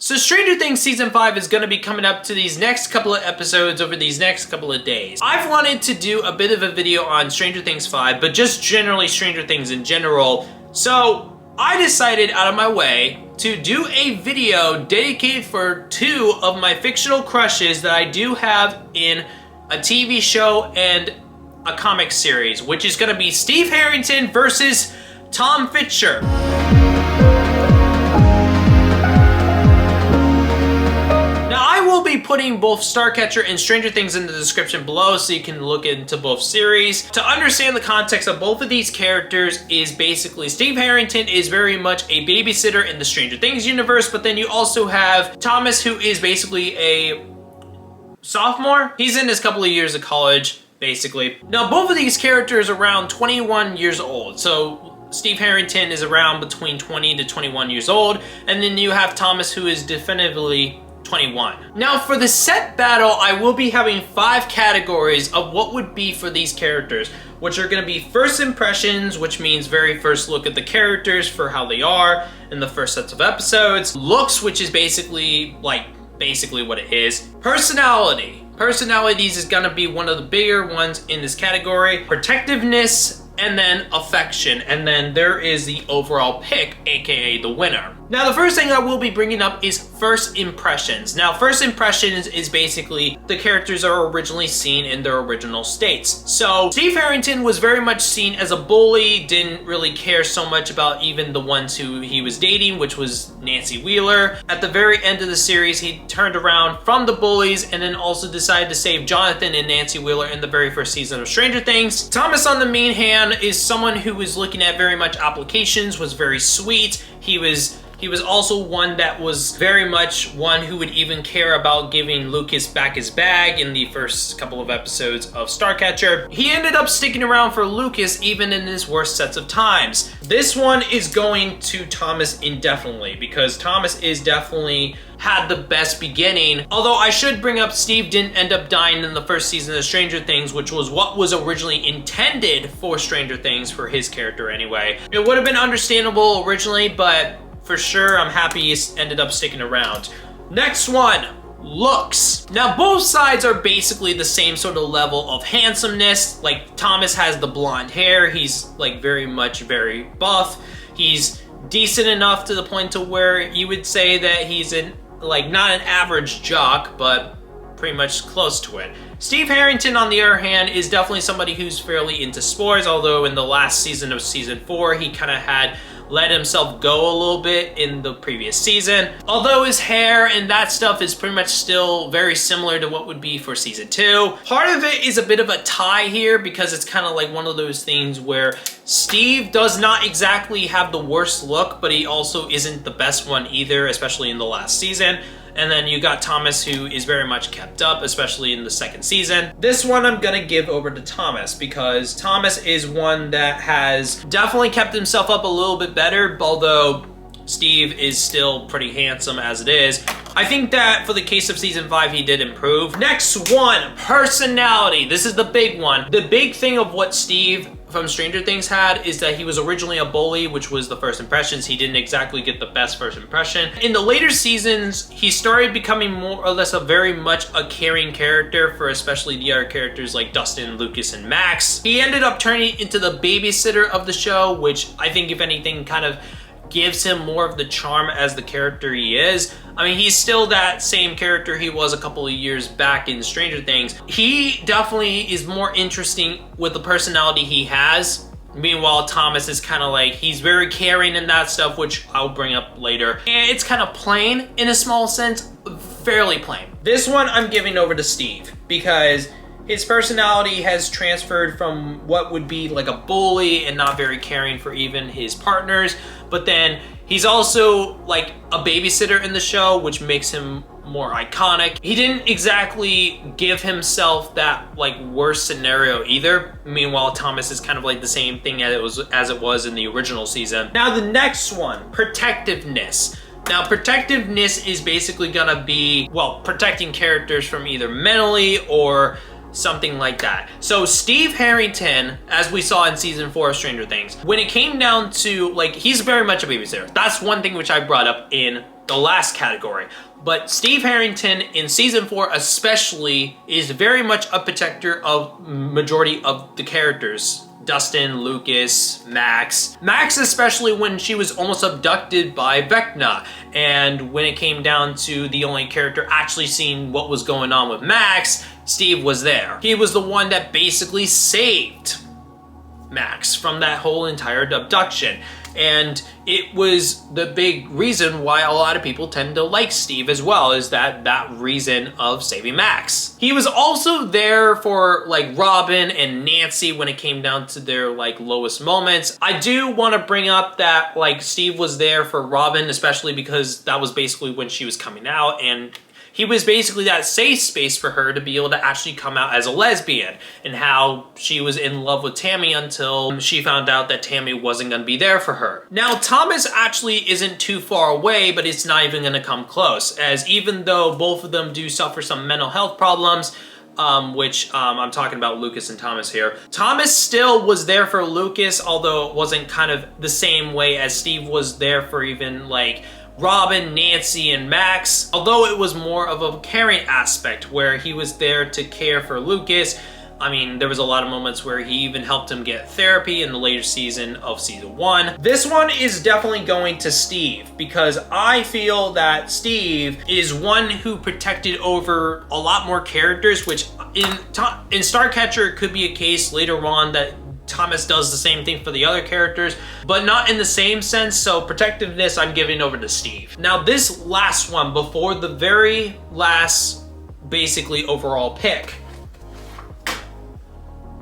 So Stranger Things Season 5 is going to be coming up to these next couple of episodes over these next couple of days. I've wanted to do a bit of a video on Stranger Things 5, but just generally Stranger Things in general. So I decided out of my way to do a video dedicated for two of my fictional crushes that I do have in a TV show and a comic series, which is going to be Steve Harrington versus Tom Fischer. We'll be putting both Starcatcher and Stranger Things in the description below so you can look into both series. To understand the context of both of these characters is basically Steve Harrington is very much a babysitter in the Stranger Things universe, but then you also have Thomas, who is basically a sophomore. He's in his couple of years of college, basically. Now, both of these characters are around 21 years old, so Steve Harrington is around between 20 to 21 years old, and then you have Thomas, who is definitively 21. Now for the set battle, I will be having 5 categories of what would be for these characters, which are going to be first impressions, which means very first look at the characters for how they are in the first sets of episodes. Looks, which is basically what it is. Personality. Personalities is going to be one of the bigger ones in this category. Protectiveness, and then affection, and then there is the overall pick, aka the winner. Now the first thing I will be bringing up is first impressions. Now first impressions is basically the characters are originally seen in their original states. So Steve Harrington was very much seen as a bully, didn't really care so much about even the ones who he was dating, which was Nancy Wheeler. At the very end of the series, he turned around from the bullies and then also decided to save Jonathan and Nancy Wheeler in the very first season of Stranger Things. Thomas, on the main hand, is someone who was looking at very much applications, was very sweet. He was also one that was very much one who would even care about giving Lucas back his bag in the first couple of episodes of Starcatcher. He ended up sticking around for Lucas even in his worst sets of times. This one is going to Thomas indefinitely because Thomas is definitely had the best beginning. Although I should bring up, Steve didn't end up dying in the first season of Stranger Things, which was what was originally intended for Stranger Things for his character anyway. It would have been understandable originally, but for sure, I'm happy he ended up sticking around. Next one, looks. Now, both sides are basically the same sort of level of handsomeness. Like, Thomas has the blonde hair. He's, like, very buff. He's decent enough to the point to where you would say that he's not an average jock, but pretty much close to it. Steve Harrington, on the other hand, is definitely somebody who's fairly into sports, although in the last season of season 4, he kind of had let himself go a little bit in the previous season. Although his hair and that stuff is pretty much still very similar to what would be for season 2. Part of it is a bit of a tie here because it's kind of like one of those things where Steve does not exactly have the worst look, but he also isn't the best one either, especially in the last season. And then you got Thomas, who is very much kept up, especially in the second season. This one I'm gonna give over to Thomas because Thomas is one that has definitely kept himself up a little bit better, although Steve is still pretty handsome as it is. I think that for the case of season 5, he did improve. Next one, personality. This is the big one. The big thing of what Steve from Stranger Things had is that he was originally a bully, which was the first impressions. He didn't exactly get the best first impression. In the later seasons, he started becoming more or less very much a caring character for especially the other characters like Dustin, Lucas, and Max. He ended up turning into the babysitter of the show, which I think, if anything, kind of gives him more of the charm as the character he is. I mean, he's still that same character he was a couple of years back in Stranger Things. He definitely is more interesting with the personality he has. Meanwhile, Thomas is kind of like, he's very caring and that stuff, which I'll bring up later. And it's kind of plain in a small sense, fairly plain. This one I'm giving over to Steve because his personality has transferred from what would be like a bully and not very caring for even his partners, but then he's also like a babysitter in the show, which makes him more iconic. He didn't exactly give himself that like worst scenario either. Meanwhile, Thomas is kind of like the same thing as it was in the original season. Now the next one, protectiveness. Now, protectiveness is basically gonna be, well, protecting characters from either mentally or something like that. So Steve Harrington, as we saw in season 4 of Stranger Things, when it came down to, like, he's very much a babysitter. That's one thing which I brought up in the last category. But Steve Harrington in season 4 especially is very much a protector of majority of the characters. Dustin, Lucas, Max. Max especially when she was almost abducted by Vecna. And when it came down to the only character actually seeing what was going on with Max, Steve was there. He was the one that basically saved Max from that whole entire abduction. And it was the big reason why a lot of people tend to like Steve as well, is that reason of saving Max. He was also there for like Robin and Nancy when it came down to their like lowest moments. I do want to bring up that like Steve was there for Robin, especially because that was basically when she was coming out, and he was basically that safe space for her to be able to actually come out as a lesbian, and how she was in love with Tammy until she found out that Tammy wasn't going to be there for her. Now, Thomas actually isn't too far away, but it's not even going to come close, as even though both of them do suffer some mental health problems, which I'm talking about Lucas and Thomas here. Thomas still was there for Lucas, although it wasn't kind of the same way as Steve was there for even like Robin, Nancy, and Max, although it was more of a caring aspect where he was there to care for Lucas. I mean, there was a lot of moments where he even helped him get therapy in the later season of season 1. This one is definitely going to Steve, because I feel that Steve is one who protected over a lot more characters, which in Starcatcher it could be a case later on that Thomas does the same thing for the other characters, but not in the same sense. So Protectiveness, I'm giving over to Steve. Now this last one, before the very last basically overall pick,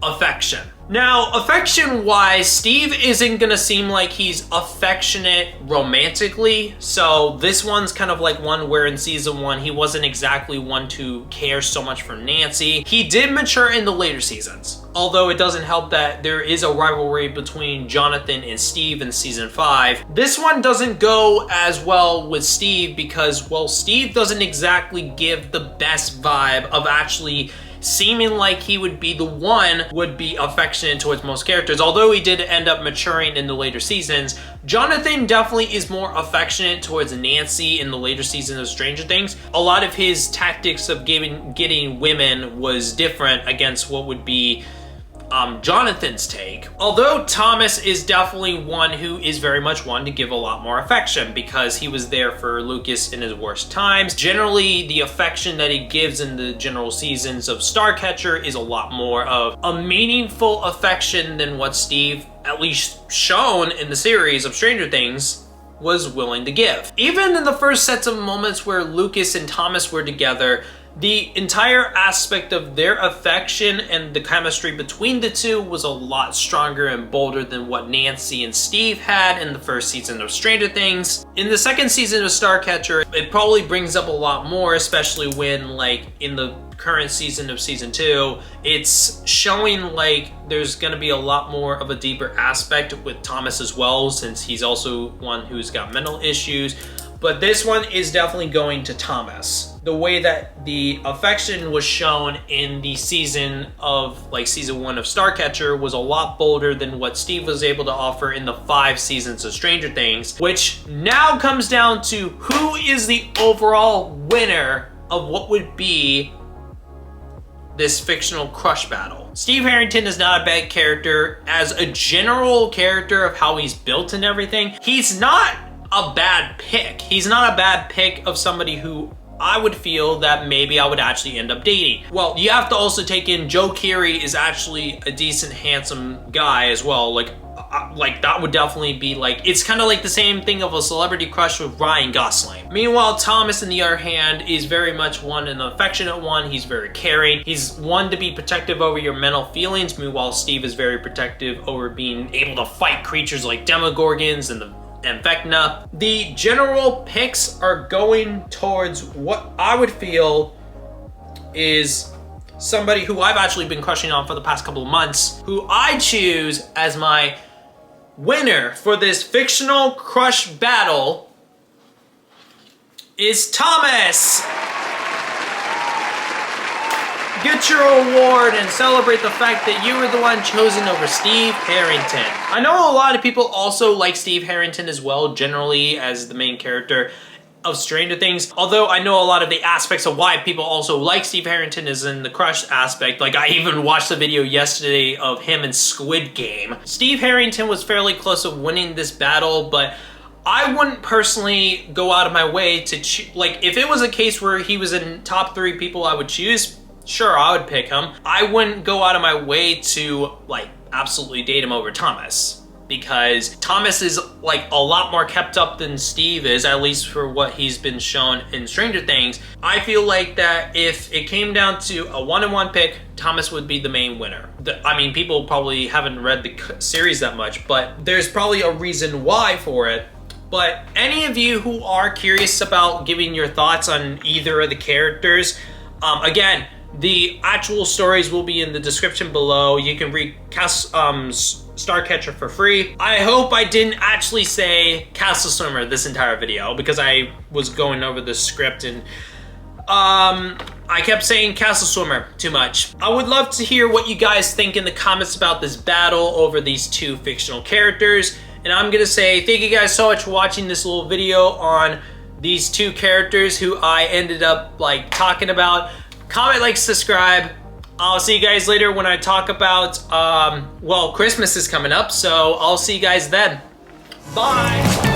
affection. Now, affection-wise, Steve isn't gonna seem like he's affectionate romantically, so this one's kind of like one where in season 1, he wasn't exactly one to care so much for Nancy. He did mature in the later seasons, although it doesn't help that there is a rivalry between Jonathan and Steve in season 5. This one doesn't go as well with Steve because, well, Steve doesn't exactly give the best vibe of actually seeming like he would be the one would be affectionate towards most characters. Although he did end up maturing in the later seasons, Jonathan definitely is more affectionate towards Nancy in the later seasons of Stranger Things. A lot of his tactics of getting women was different against what would be Jonathan's take. Although Thomas is definitely one who is very much one to give a lot more affection because he was there for Lucas in his worst times. Generally, the affection that he gives in the general seasons of Starcatcher is a lot more of a meaningful affection than what Steve, at least shown in the series of Stranger Things, was willing to give. Even in the first sets of moments where Lucas and Thomas were together, the entire aspect of their affection and the chemistry between the two was a lot stronger and bolder than what Nancy and Steve had in the first season of Stranger Things. In the second season of Starcatcher, it probably brings up a lot more, especially when, like, in the current season of season 2, it's showing like there's gonna be a lot more of a deeper aspect with Thomas as well, since he's also one who's got mental issues. But this one is definitely going to Thomas. The way that the affection was shown in the season of, like, season 1 of Starcatcher was a lot bolder than what Steve was able to offer in the 5 seasons of Stranger Things, which now comes down to who is the overall winner of what would be this fictional crush battle. Steve Harrington is not a bad character as a general character of how he's built and everything. He's not a bad pick. He's not a bad pick of somebody who I would feel that maybe I would actually end up dating. Well, you have to also take in Joe Keery is actually a decent, handsome guy as well. Like that would definitely be like, it's kind of like the same thing of a celebrity crush with Ryan Gosling. Meanwhile, Thomas, on the other hand, is very much an affectionate one. He's very caring. He's one to be protective over your mental feelings. Meanwhile, Steve is very protective over being able to fight creatures like Demogorgons and Vecna. The general picks are going towards what I would feel is somebody who I've actually been crushing on for the past couple of months, who I choose as my winner for this fictional crush battle is Thomas. get your award and celebrate the fact that you were the one chosen over Steve Harrington. I know a lot of people also like Steve Harrington as well, generally as the main character of Stranger Things, although I know a lot of the aspects of why people also like Steve Harrington is in the crush aspect. Like, I even watched a video yesterday of him in Squid Game. Steve Harrington was fairly close to winning this battle, but I wouldn't personally go out of my way to like, if it was a case where he was in top 3 people I would choose, sure, I would pick him. I wouldn't go out of my way to, like, absolutely date him over Thomas, because Thomas is, like, a lot more kept up than Steve is, at least for what he's been shown in Stranger Things. I feel like that if it came down to a 1-on-1 pick, Thomas would be the main winner. I mean, people probably haven't read the series that much, but there's probably a reason why for it. But any of you who are curious about giving your thoughts on either of the characters, again, the actual stories will be in the description below. You can read Starcatcher for free. I hope I didn't actually say Castle Swimmer this entire video, because I was going over the script and I kept saying Castle Swimmer too much. I would love to hear what you guys think in the comments about this battle over these 2 fictional characters. And I'm gonna say thank you guys so much for watching this little video on these 2 characters who I ended up, like, talking about. Comment, like, subscribe. I'll see you guys later when I talk about, well, Christmas is coming up, so I'll see you guys then. Bye!